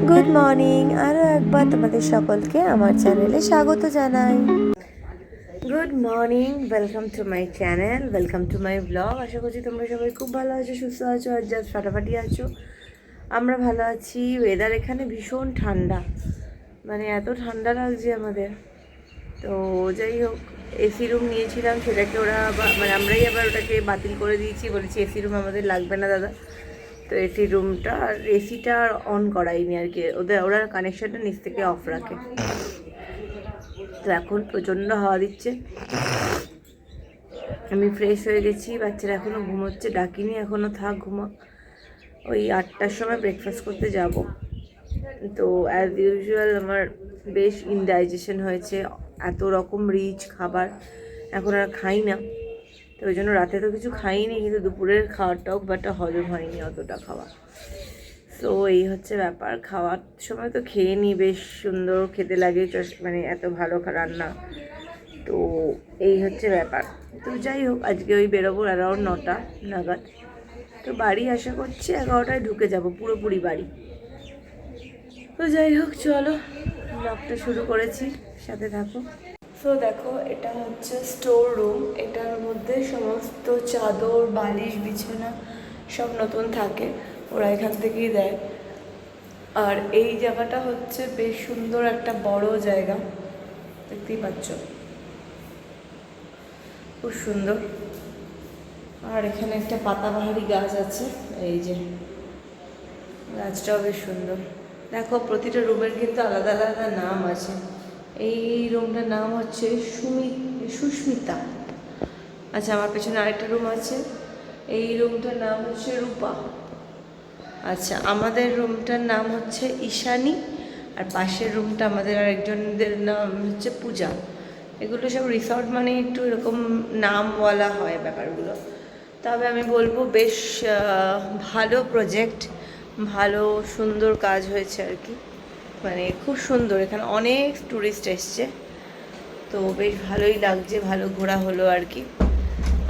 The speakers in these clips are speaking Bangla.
গুড মর্নিং, আরও একবার তোমাদের সকলকে আমার চ্যানেলে স্বাগত জানাই। Good morning, welcome to my channel, welcome to my blog. আশা করছি তোমরা সবাই খুব ভালো আছো, সুস্থ আছো আর জাস্ট ফাটাফাটি আছো। আমরা ভালো আছি। ওয়েদার এখানে ভীষণ ঠান্ডা, মানে এত ঠান্ডা লাগছে আমাদের। তো যাই হোক, এসি রুম নিয়েছিলাম, সেটাকে ওরা মানে আমরাই আবার ওটাকে বাতিল করে দিয়েছি, বলেছি এসি রুম আমাদের লাগবে না দাদা। তো এসি রুমটা আর এসিটা আর অন করাইনি আর কি, ওরা কানেকশানটা নিচ থেকে অফ রাখে। তো এখন প্রচণ্ড হাওয়া দিচ্ছে। আমি ফ্রেশ হয়ে গেছি, বাচ্চারা এখনও ঘুমোচ্ছে, ডাকিনি এখনও, থাক ঘুমা। ওই 8টার সময় ব্রেকফাস্ট করতে যাব। তো অ্যাজ ইউজুয়াল আমার বেশ ইনডাইজেশন হয়েছে, এত রকম রিচ খাবার এখন আর খাই না। তো ওই জন্য রাতে তো কিছু খাইনি, কিন্তু দুপুরের খাওয়াটাও বাটা হজম হয়নি অতটা খাওয়া। তো এই হচ্ছে ব্যাপার। খাওয়ার সময় তো খেয়ে নিই, বেশ সুন্দর খেতে লাগে, মানে এত ভালো রান্না। তো এই হচ্ছে ব্যাপার। তো যাই হোক, আজকে ওই বেরোবো অ্যারাউন্ড 9টা নাগাদ। তো বাড়ি আশা করছি 11টায় ঢুকে যাব, পুরোপুরি বাড়ি। তো যাই হোক, চলো ব্লগটা শুরু করেছি, সাথে থাকো। তো দেখো, এটা হচ্ছে স্টোর রুম। এটার মধ্যে সমস্ত চাদর, বালিশ, বিছানা সব নতুন থাকে, ওরা এখান থেকেই দেয়। আর এই জায়গাটা হচ্ছে বেশ সুন্দর একটা বড় জায়গা, দেখতেই পাচ্ছ, খুব সুন্দর। আর এখানে একটা পাতাবাহারি গাছ আছে, এই যে গাছটাও বেশ সুন্দর। দেখো, প্রতিটা রুমের কিন্তু আলাদা আলাদা নাম আছে। এই রুমটার নাম হচ্ছে সুস্মিতা। আচ্ছা, আমার পেছনে আরেকটা রুম আছে, এই রুমটার নাম হচ্ছে রূপা। আচ্ছা, আমাদের রুমটার নাম হচ্ছে ঈশানী, আর পাশের রুমটা আমাদের আরেকজনদের নাম হচ্ছে পূজা। এগুলো সব রিসর্ট, মানে একটু এরকম নামওয়ালা হয় ব্যাপারগুলো। তবে আমি বলবো বেশ ভালো প্রজেক্ট, ভালো সুন্দর কাজ হয়েছে আর কি, মানে খুব সুন্দর। এখানে অনেক ট্যুরিস্ট এসছে, তো বেশ ভালোই লাগছে, ভালো ঘোরা হলো আর কি।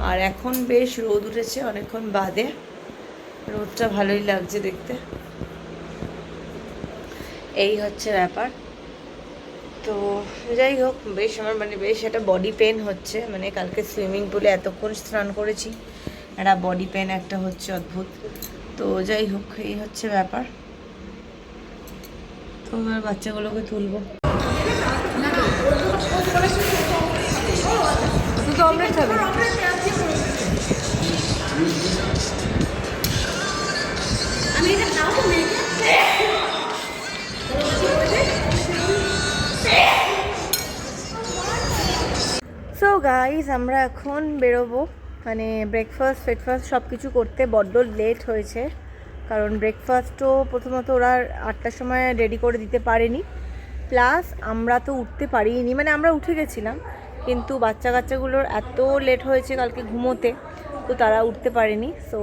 আর এখন বেশ রোদ উঠেছে অনেকক্ষণ বাদে, রোদটা ভালোই লাগছে দেখতে। এই হচ্ছে ব্যাপার। তো যাই হোক, বেশ আমার মানে বেশ একটা বডি পেন হচ্ছে, মানে কালকে সুইমিং পুলে এতক্ষণ স্নান করেছি, একটা বডি পেন একটা হচ্ছে অদ্ভুত। তো যাই হোক, এই হচ্ছে ব্যাপার। তো এবার বাচ্চাগুলোকে তুলবো। তো অমলেট খাবে? সো গাইস, আমরা এখন বেরোবো, মানে ব্রেকফাস্ট সব কিছু করতে বড্ড লেট হয়েছে, কারণ ব্রেকফাস্টও প্রথমত ওরা 8টার সময় রেডি করে দিতে পারেনি, প্লাস আমরা তো উঠতে পারিনি, মানে আমরা উঠে গেছিলাম, কিন্তু কাচ্চাগুলোর এত লেট হয়েছে কালকে ঘুমোতে, তো তারা উঠতে পারেনি। সো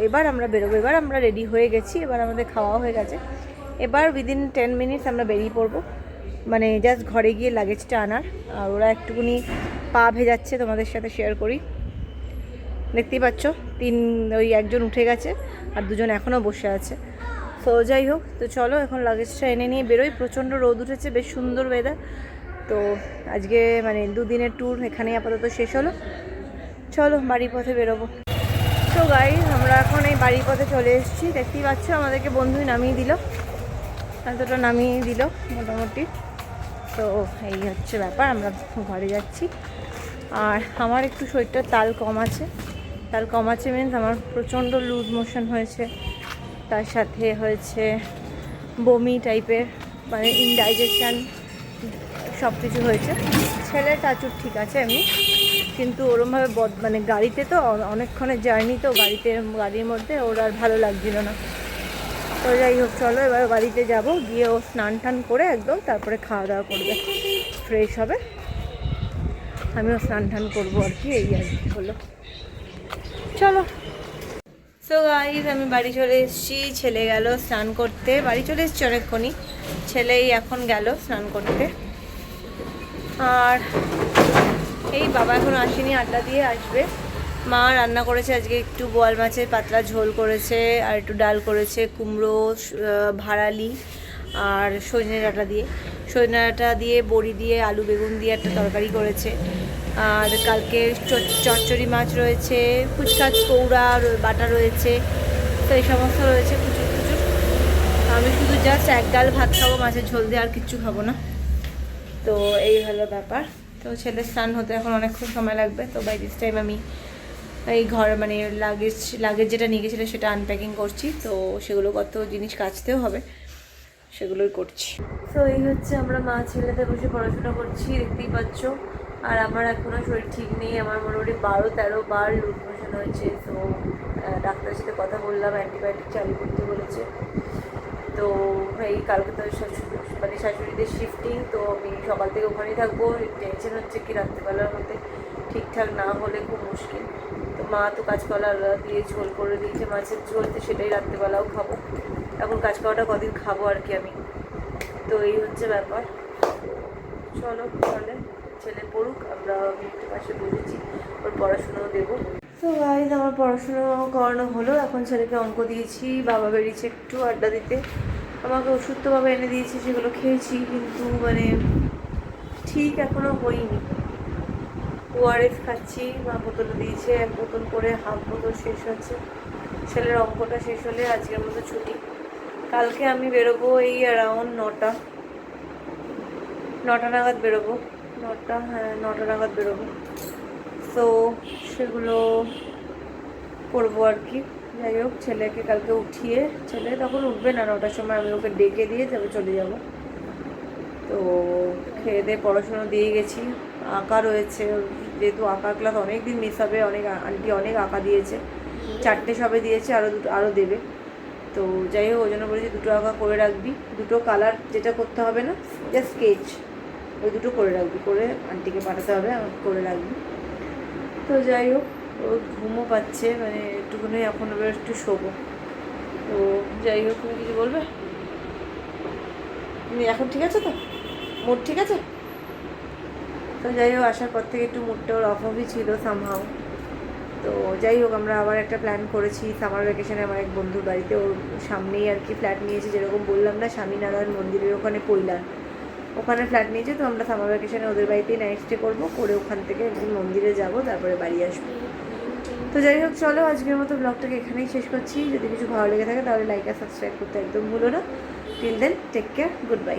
এবার আমরা বেরোবো, এবার আমরা রেডি হয়ে গেছি, এবার আমাদের খাওয়া হয়ে গেছে, এবার উইদিন 10 মিনিটস আমরা বেরিয়ে পড়বো, মানে জাস্ট ঘরে গিয়ে লাগেজটা আনার। আর ওরা একটুকুনি পা ভেজাচ্ছে, তোমাদের সাথে শেয়ার করি, দেখতেই পাচ্ছ। ওই একজন উঠে গেছে আর দুজন এখনও বসে আছে। তো যাই হোক, তো চলো এখন লাগেজটা এনে নিয়ে বেরোই। প্রচণ্ড রোদ উঠেছে, বেশ সুন্দর ওয়েদার। তো আজকে মানে 2 দিনের ট্যুর এখানেই আপাতত শেষ হলো। চলো বাড়ির পথে বেরোবো। তো গাইস, আমরা এখন এই বাড়ির পথে চলে এসেছি, দেখতেই পাচ্ছ আমাদেরকে বন্ধুই নামিয়ে দিল, এতটা নামিয়ে দিল মোটামুটি। তো এই হচ্ছে ব্যাপার, আমরা ঘরে যাচ্ছি। আর আমার একটু শরীরটা তাল কম আছে মিনস আমার প্রচণ্ড লুজ মোশন হয়েছে, তার সাথে হয়েছে বমি টাইপের, মানে ইনডাইজেশন সব কিছু হয়েছে। ছেলে টাচুর ঠিক আছে এমনি, কিন্তু ওরমভাবে মানে গাড়িতে তো অনেকক্ষণের জার্নি, তো গাড়ির মধ্যে ওর আর ভালো লাগছিল না। তো যাই হোক, চলো এবার বাড়িতে যাব, গিয়ে ও স্নান টান করে একদম তারপরে খাওয়া দাওয়া করবে, ফ্রেশ হবে, আমিও স্নান টান করবো আর কি, এই আর কি হলো। চলো। সো গাইস, আমি বাড়ি চলে এসেছি, ছেলে গেল স্নান করতে, বাড়ি চলে এসেছি অনেকক্ষণই, ছেলেই এখন গেল স্নান করতে। আর এই বাবা এখনও আসেনি, 8টা দিয়ে আসবে। মা রান্না করেছে আজকে, একটু বোয়াল মাছের পাতলা ঝোল করেছে, আর একটু ডাল করেছে, কুমড়ো ভাড়ালি আর সজনে ডাঁটা দিয়ে বড়ি দিয়ে আলু বেগুন দিয়ে একটা তরকারি করেছে। আর কালকে চচ্চড়ি মাছ রয়েছে, কুচকাচ কৌড়া বাটা রয়েছে, তো এই সমস্ত রয়েছে প্রচুর প্রচুর। আমি শুধু জাস্ট এক গাল ভাত খাবো, মাছের ঝোল দিয়ে আর কিচ্ছু খাবো না। তো এই হলো ব্যাপার। তো ছেলের স্নান হতে এখন অনেকক্ষণ সময় লাগবে। তো বাই দিস টাইম আমি এই ঘর মানে লাগেজ যেটা নিয়ে গেছিলো সেটা আনপ্যাকিং করছি। তো সেগুলো কত জিনিস কাচতেও হবে, সেগুলোই করছি। তো এই হচ্ছে আমরা মা ছেলেতে বসে পড়াশোনা করছি, দেখতেই পাচ্ছ। আর আমার এখনও শরীর ঠিক নেই, আমার মোটামুটি 12-13 বার লুজ মোশন হয়েছে। তো ডাক্তারের সাথে কথা বললাম, অ্যান্টিবায়োটিক চালু করতে বলেছে। তো এই কালকে তো মানে শাশুড়িদের শিফটিং, তো আমি সকাল থেকে ওখানেই থাকবো। টেনশন হচ্ছে কি রাত্রিবেলার মধ্যে ঠিকঠাক না হলে খুব মুশকিল। তো মা তো কাঁচকলা দিয়ে ঝোল করে দিয়েছে, মাছের ঝোল, তো সেটাই রাত্রিবেলাও খাবো। এখন কাঁচকলাটা কদিন খাবো আর কি আমি। তো এই হচ্ছে ব্যাপার। চলো তাহলে ছেলে পড়ুক, আমি একটু পাশে বসেছি, ওর পড়াশুনোও দেবো। তো গাইজ আমার পড়াশুনো করানো হলো, এখন ছেলেকে অঙ্ক দিয়েছি। বাবা বেরিয়েছে একটু আড্ডা দিতে, আমাকে ওষুধ তো বাবা এনে দিয়েছি, সেগুলো খেয়েছি, কিন্তু মানে ঠিক এখনও হয়নি। ওআরএস খাচ্ছি, মা বোতল দিয়েছে, 1 বোতল করে, হাফ বোতল শেষ হচ্ছে। ছেলের অঙ্কটা শেষ হলে আজকের মতো ছুটি। কালকে আমি বেরোবো এই অ্যারাউন্ড 9টা নাগাদ বেরোবো। 9টা নাগাদ বেরোবো। তো সেগুলো করবো আর কি। যাই হোক, ছেলেকে কালকে উঠিয়ে, ছেলে তখন উঠবে না, 9টার সময় আমি ওকে ডেকে দিয়ে তবে চলে যাব। তো খেয়ে দিয়ে পড়াশুনো দিয়ে গেছি। আঁকা রয়েছে, যেহেতু আঁকার ক্লাস অনেক দিন মিস হবে, অনেক আন্টি অনেক আঁকা দিয়েছে, 4টে সবে দিয়েছে, আরও দেবে। তো যাই হোক, ওই জন্য বলেছি 2টো আঁকা করে রাখবি, 2টো কালার যেটা করতে হবে না, জাস্ট স্কেচ, ওই 2টো করে রাখবি, করে আন্টিকে পাঠাতে হবে, আমাকে করে রাখবি। তো যাই হোক, ও ঘুমও পাচ্ছে, মানে একটুখানি এখন এবার একটু শোবো। তো যাই হোক, তুমি কিছু বলবে? তুমি এখন ঠিক আছে তো? মুড ঠিক আছে? তো যাই হোক, আসার পর থেকে একটু মুডটা ওর অফই ছিল সামহাও। তো যাই হোক, আমরা আবার একটা প্ল্যান করেছি সামার ভ্যাকেশনে আমার এক বন্ধুর বাড়িতে, ওর সামনেই আর কি ফ্ল্যাট নিয়েছে, যেরকম বললাম না স্বামীনারায়ণ মন্দিরের ওখানে পৈলান, ওখানে ফ্ল্যাট নিয়েছে। তো আমরা সামার ভ্যাকেশনে ওদের বাড়িতেই নাইট স্টে করবো, করে ওখান থেকে একদিন মন্দিরে যাব, তারপরে বাড়ি আসবো। তো যাই হোক, চলো আজকের মতো ব্লগটাকে এখানেই শেষ করছি। যদি কিছু ভালো লেগে থাকে তাহলে লাইক আর সাবস্ক্রাইব করতে একদম ভুলো না। Till then, take care, good bye.